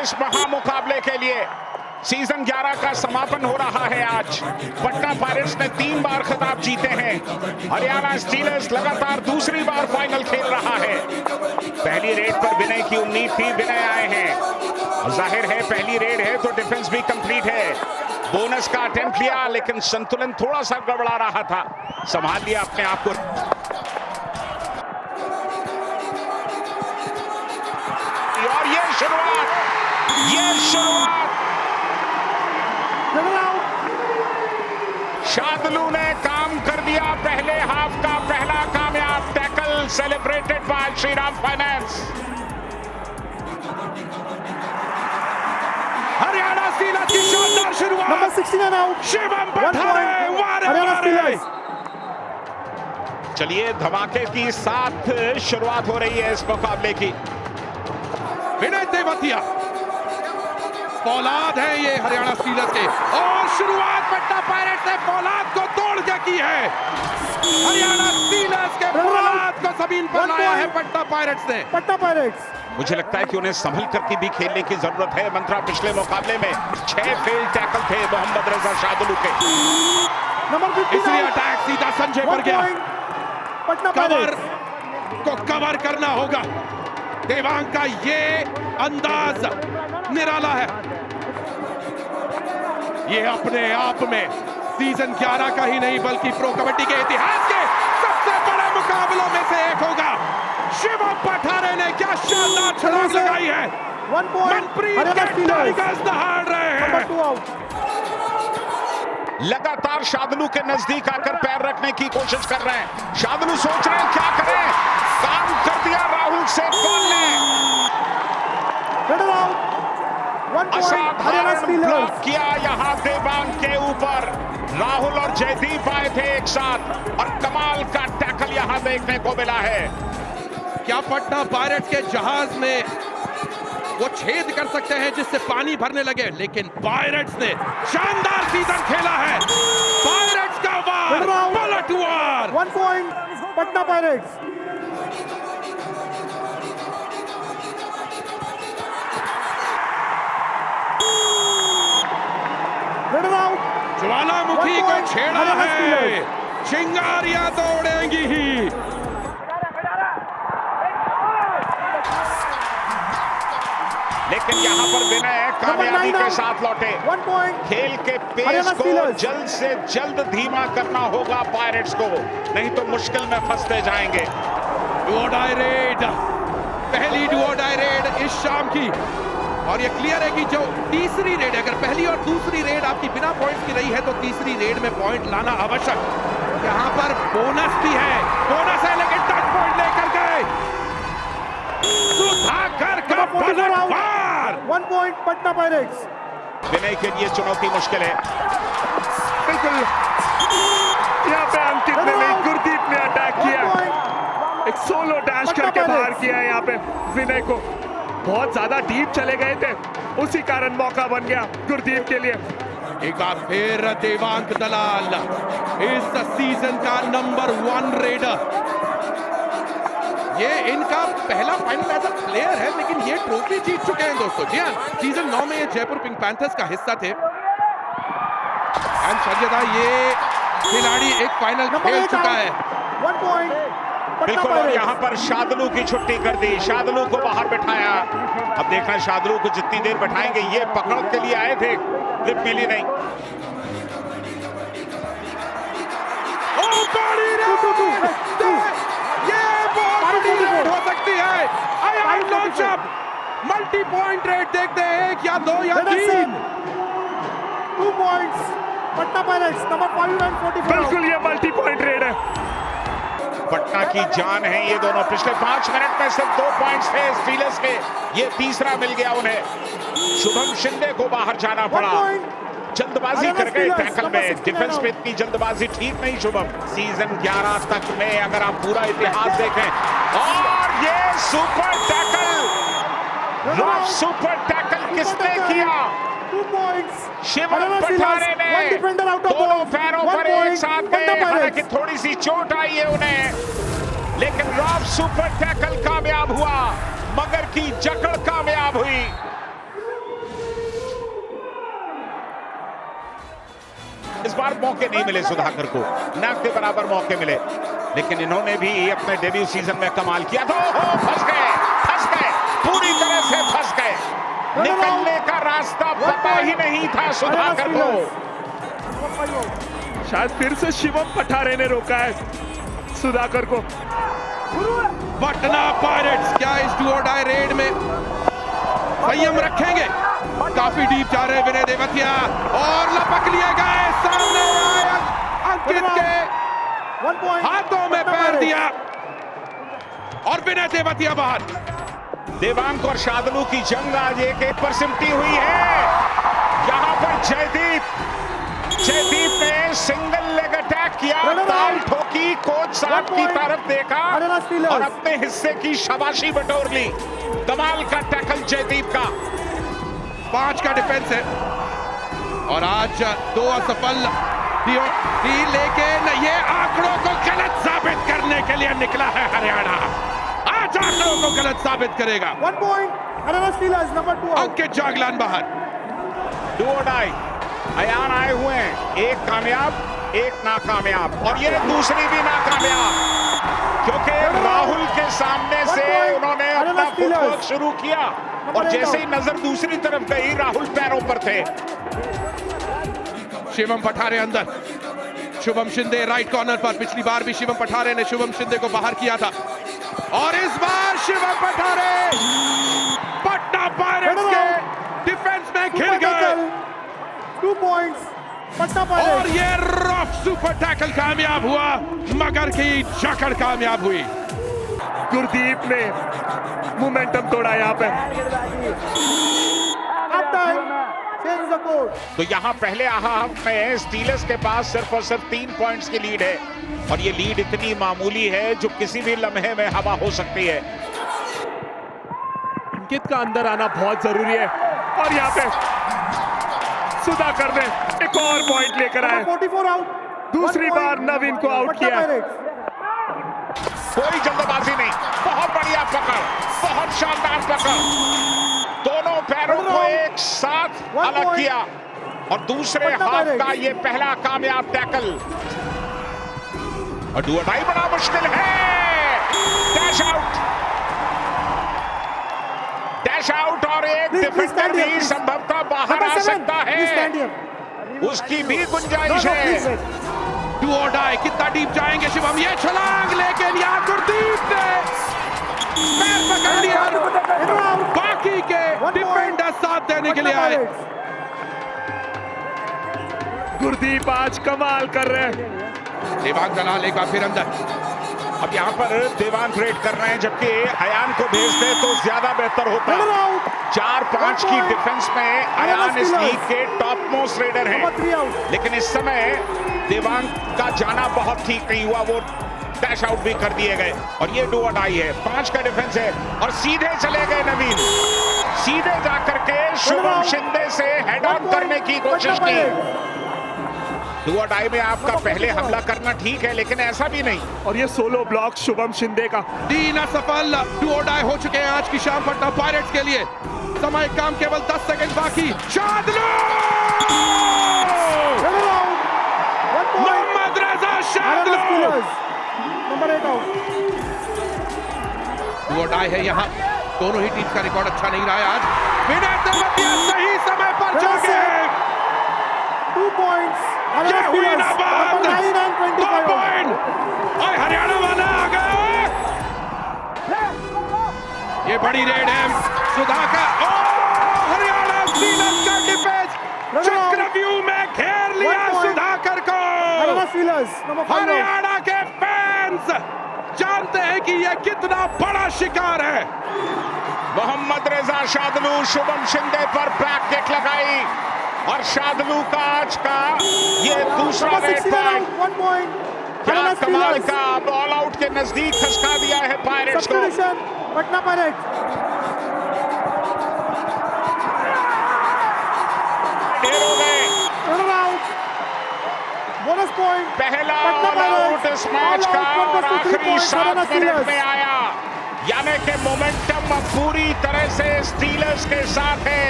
इस महामुकाबले के लिए। सीजन 11 का समापन हो रहा है आज। पटना पायरेट्स ने 3 बार खिताब जीते हैं। हरियाणा स्टीलर्स लगातार दूसरी बार फाइनल खेल रहा है। पहली रेड पर विनय की उम्मीद थी, विनय आए हैं। जाहिर है पहली रेड है तो डिफेंस भी कंप्लीट है। बोनस का अटेम्प्ट लिया लेकिन संतुलन थोड़ा सा गड़बड़ा रहा था, संभाल लिया अपने आप को। और ये शुरुआत शार्दुल ने काम कर दिया। पहले हाफ का पहला कामयाब tackle celebrated by Shriram Finance. Haryana Steelers की शानदार शुरुआत। Number 69 out. शिवम पठारे। चलिए धमाके की साथ शुरुआत हो रही है इस मुकाबले की। विनय तेवतिया फौलाद है ये हरियाणा स्टीलर्स के, और शुरुआत पटना पायरेट्स ने फौलाद को तोड़ के की है। हरियाणा स्टीलर्स के फौलाद को जमीन पर लाया है पटना पायरेट्स ने। पटना पायरेट्स मुझे लगता है कि उन्हें संभल करके भी खेलने की जरूरत है। मंत्रा पिछले मुकाबले में 6 फेल टैकल थे मोहम्मद रजा शार्दुल के। नंबर 50 इसलिए अटैक सीधा संजय पर गया। पटना कवर पायरेट्स को कवर करना होगा। देवांग का ये अंदाज निराला है। ये अपने आप में सीजन 11 का ही नहीं बल्कि प्रो कबड्डी के इतिहास के सबसे बड़े मुकाबलों में से एक होगा। शिवम पठारे ने क्या शानदार छलांग लगाई है। 1 पॉइंट मनप्रीत के टाइगर्स दहाड़ रहे हैं। 2 आउट। लगातार शार्दुल के नजदीक आकर पैर रखने की कोशिश कर रहे हैं। शार्दुल सोच रहे हैं क्या करें। काम कर दिया राहुल सेठपाल ने। असाधारण ब्लॉक किया यहां देवांग के ऊपर। राहुल और जयदीप आए थे एक साथ और कमाल का टैकल यहां देखने को मिला है। क्या पटना पायरेट्स के जहाज में वो छेद कर सकते हैं जिससे पानी भरने लगे, लेकिन पायरेट्स ने शानदार सीजन खेला है। पायरेट्स का वार, पलटवार। 1 पॉइंट पटना पायरेट्स। ज्वालामुखी को छेड़ा है, चिंगारियां तो उड़ेंगी ही। लेकिन यहां पर विनय कामयाबी के साथ लौटे। 1 पॉइंट खेल के पेस को जल्द से जल्द धीमा करना होगा पायरेट्स को, नहीं तो मुश्किल में फंसते जाएंगे। डू डाई रेड, पहली डू डाई रेड इस शाम की, और ये क्लियर है कि जो तीसरी रेड, अगर पहली और दूसरी रेड आपकी बिना पॉइंट्स की रही है तो तीसरी रेड में पॉइंट लाना आवश्यक। यहाँ पर बोनस भी है, बोनस है लेकिन टच पॉइंट लेकर गए सुधाकर का पलटवार। 1 पॉइंट पटना पायरेट्स। विनय के लिए चुनौती मुश्किल है। बिल्कुल यहाँ पे अंकित ने नहीं, गुरदीप ने अटैक किया। एक सोलो डैश करके बाहर किया है यहाँ पे विनय को। बहुत ज्यादा डीप चले गए थे, उसी कारण मौका बन गया गुरदीप के लिए। एक बार फिर देवांग दलाल इस सीजन का नंबर 1 रेडर। ये इनका पहला फाइनल एज अ प्लेयर है, लेकिन ये ट्रॉफी जीत चुके हैं दोस्तों। जी हाँ, सीजन 9 में ये जयपुर पिंक पैंथर्स का हिस्सा थे। एंड संजय, ये खिलाड़ी एक फाइनल खेल चुका है। 1 पॉइंट बिल्कुल, और यहाँ पर शार्दुल की छुट्टी कर दी, शार्दुल को बाहर बैठाया। अब देखना शार्दुल को जितनी देर बैठाएंगे, ये पकड़ के लिए आए थे, ग्रिप मिली नहीं। हो सकती है मल्टी पॉइंट रेट। देखते हैं 1 या 2 या 3। 2 points Patna pirates. Number 5 and 44। बिल्कुल ये मल्टी पॉइंट रेड है। पटना की जान है ये दोनों। पिछले 5 मिनट में सिर्फ 2 पॉइंट्स थे स्टीलर्स के, ये तीसरा मिल गया उन्हें। शुभम शिंदे को बाहर जाना पड़ा, जल्दबाजी कर गए टैकल में। डिफेंस में इतनी जल्दबाजी ठीक नहीं शुभम। सीजन 11 तक में अगर आप पूरा इतिहास देखें, और ये सुपर टैकल, सुपर टैकल किसने किया? 2 पॉइंट्स शिवम पठारे ने दोनों पैरों पर एक साथ गए। हालांकि थोड़ी सी चोट आई है उन्हें, लेकिन रॉफ सुपर टैकल कामयाब हुआ, मगर की जकड़ कामयाब हुई। इस बार मौके नहीं मिले सुधाकर को, ना के बराबर मौके मिले, लेकिन इन्होंने भी अपने डेब्यू सीजन में कमाल किया था। फंस गए, पूरी तरह से फंस गए। निकलने का रास्ता पता ही नहीं था सुधाकर को। शायद फिर से शिवम पठारे ने रोका है सुधाकर को। पटना पायरेट्स क्या इस डू और डाई रेड में संयम रखेंगे? काफी डीप जा रहे विनय देवतिया और लपक लिए गए, सामने आए अंकित के हाथों में पैर दिया और विनय देवतिया बाहर। देवांग और शादलू की जंग आज एक पर सिमटी हुई है। यहां पर जयदीप ने सिंगल लेग अटैक किया, ताल ठोकी, कोच साहब की तरफ देखा और अपने हिस्से की शाबाशी बटोर ली। कमाल का टैकल जयदीप का। 5 का डिफेंस है और आज 2 असफल, लेकिन ये आंकड़ों को गलत साबित करने के लिए निकला है हरियाणा। आज आंकड़ों को गलत साबित करेगा। 1 point, Haryana Steelers, number 2 out. अंकित जागलान बाहर। डू और डाई अयान आए हुए हैं, एक कामयाब एक नाकामयाब और ये दूसरी भी नाकामयाब, क्योंकि राहुल के सामने से उन्होंने अपना फुटवर्क शुरू किया और जैसे ही नजर दूसरी तरफ गई राहुल पैरों पर थे। शिवम पठारे अंदर, शुभम शिंदे राइट कॉर्नर पर। पिछली बार भी शिवम पठारे ने शुभम शिंदे को बाहर किया था और इस बार शिवम पठारे पटना पायरेट्स के डिफेंस में घिर गए। 2 points, पटना और पायरेट्स। ये रफ सुपर टैकल कामयाब हुआ, मगर की जकड़ कामयाब हुई। गुरदीप ने मोमेंटम तोड़ा यहाँ पे। Half time, change the court. तो यहाँ पहले हाफ में स्टीलर्स के पास सिर्फ और सिर्फ 3 पॉइंट्स की लीड है और ये लीड इतनी मामूली है जो किसी भी लम्हे में हवा हो सकती है। अंकित का अंदर आना बहुत जरूरी है और यहाँ पे सुधाकर ने एक और पॉइंट लेकर आए। 44 out. दूसरी 1 point, बार नवीन को आउट पटना किया। पायरेट्स। कोई जल्दबाजी नहीं, बहुत बढ़िया पकड़, बहुत शानदार पकड़, दोनों पैरों को एक साथ अलग किया और दूसरे हाथ का ये पहला कामयाब टैकल। और डू और डाई बड़ा मुश्किल है। डैश आउट और एक डिफेंडर भी संभवतः बाहर आ सकता है, उसकी भी गुंजाइश है। डू और डाई कितना डीप जाएंगे शिवम? ये छलांग, लेकिन यहाँ गुरदीप ने पैर पकड़ लिया। बाकी के डिफेंडर साथ देने के लिए आए। गुरदीप आज कमाल कर रहे हैं। देवांग दलाल एक बार फिर अंदर। अब यहाँ पर देवांग रेड कर रहे हैं, जबकि अयान को भेजते तो ज्यादा बेहतर होता। 4-5 की डिफेंस में अयान इस लीग के टॉप मोस्ट रेडर हैं, लेकिन इस समय देवांग का जाना बहुत ठीक नहीं हुआ, वो डैश आउट भी कर दिए गए और ये डू और डाई है। 5 का डिफेंस है और सीधे चले गए नवीन, सीधे जाकर के शुभम शिंदे से हेड ऑन करने की कोशिश की। डू और डाई में आपका पहले हमला करना ठीक है, लेकिन ऐसा भी नहीं। और ये सोलो ब्लॉक शुभम शिंदे का। 3 असफल डू और डाई हो चुके हैं आज की शाम पटना पायरेट्स के लिए। समय काम केवल 10 सेकंड बाकी। Shadloo, Mohammad Reza Shadloo, number 8 out. Do or die है यहाँ। दोनों ही टीम का रिकॉर्ड अच्छा नहीं रहा है आज। विनय देवतिया सही समय पर चौके। 2 points. ये हुई ना बात। 9 and 2 25 out. पॉइंट और हरियाणा वाला आ गया। ये बड़ी रेड है सुधाकर। हरियाणा स्टीलर्स का डिफेंस चक्रव्यूह में घेर लिया सुधाकर को। Haryana Steelers, number 5 out. Haryana के फैंस जानते हैं कि यह कितना बड़ा शिकार है। मोहम्मद रजा शादलू शुभम शिंदे पर बैक किक लगाई और शादलू का आज का ये दूसरा रेड पॉइंट। 1 point. क्या Haryana कमाल Steelers. का, बॉल आउट के नजदीक खसका दिया है पायरेट्स को। Substitution, Patna pirates. ढेर हो गए। Run out. Bonus point. पहला पटना ऑल आउट पायरेट्स। इस मैच All का out, और 1+2 आखिरी points, 7 Haryana मिनट Steelers. में आया, यानी कि मोमेंटम अब पूरी तरह से स्टीलर्स के साथ है।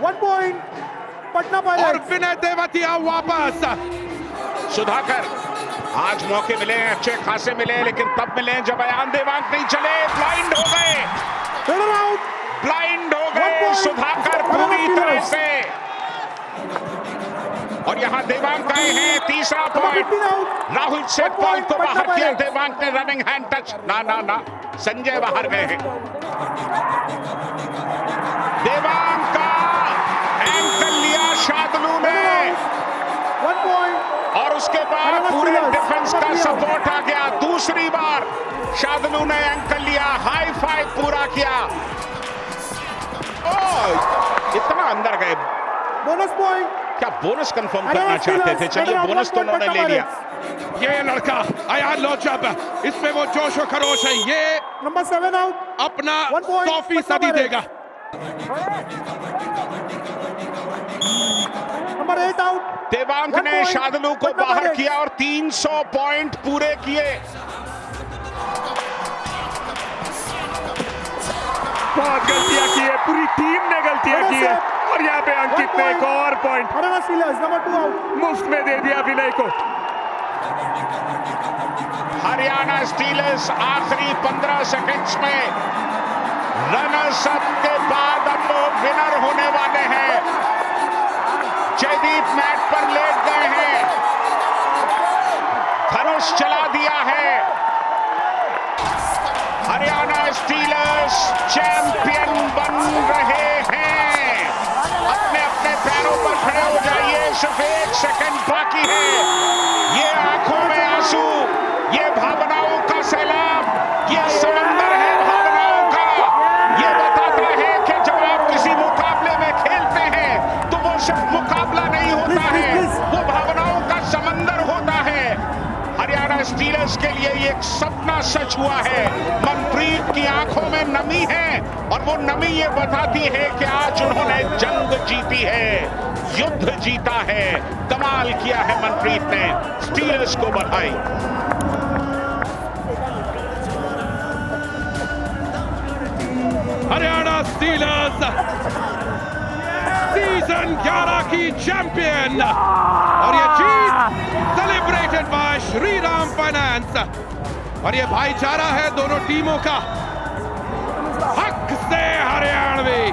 1 point. Patna और Pirates. विनय तेवतिया वापस। सुधाकर, आज मौके मिले हैं, अच्छे खासे मिले हैं, लेकिन तब मिले हैं जब अयान देवांग नहीं चले, ब्लाइंड हो गए, Runner out. ब्लाइंड हो 1 गए point. सुधाकर Hariana पूरी तरह Steelers. से। और यहां देवांग गए हैं, तीसरा Number point. 15 out. Rahul Sethpal point, को Patna बाहर किया Pirates. देवांग ने, रनिंग हैंड टच, ना संजय बाहर गए हैं। देवांग का एंकल लिया शार्दुल ने, 1 point. और उसके बाद हरियाणा पूरे स्टीलर्स, डिफेंस का सक्रिय। सपोर्ट आ गया। दूसरी बार शार्दुल ने एंकल लिया, हाई फाइव पूरा किया। इतना अंदर गए, Bonus point. क्या बोनस कंफर्म करना हरियाणा चाहते थे? स्टीलर्स. चलिए, Runner out, बोनस 1 तो point, उन्होंने Patna ले लिया। Pirates. ये लड़का अयान लोचब, इसमें वो जोश और खरोश है, ये Number 7 out. अपना 1 point, 100% Patna देगा। Number 8 out. देवांग 1 ने point, शार्दुल को Patna बाहर Pirates. किया और 300 पॉइंट पूरे किए। बहुत गलतियां की है, पूरी टीम ने गलतियां की है, और यहाँ पे अंकित ने एक और point Hariana Steelers. Number 2 out. मुफ्त में दे दिया विनय को। हरियाणा स्टीलर्स आखिरी 15 सेकंड्स में रनर्स अप के बाद अब वो विनर होने वाले हैं। जयदीप मैट पर लेट गए हैं, धनुष चला दिया है। हरियाणा स्टीलर्स चैंपियन बन रहे हैं। अपने अपने पैरों पर खड़े हो जाइए, सिर्फ 1 सेकंड बाकी है। ये आंखों में आंसू, ये भावनाओं का सैलाब, ये समंदर है भावनाओं का। ये बताता है कि जब आप किसी मुकाबले में खेलते हैं तो वो सिर्फ मुकाबला नहीं होता है, वो भावनाओं का समंदर होता है। हरियाणा स्टीलर्स के लिए ये एक सपना सच हुआ है। मनप्रीत की आंखों में नमी है, और वो नमी ये बताती है कि आज उन्होंने जंग जीती है, युद्ध जीता है। कमाल किया है मनप्रीत ने, स्टीलर्स को बधाई। हरियाणा स्टीलर्स सीजन 11 की चैंपियन, और ये जीत सेलिब्रेटेड बाय श्रीराम फाइनेंस। और ये भाईचारा है दोनों टीमों का, हक से हरियाणवी।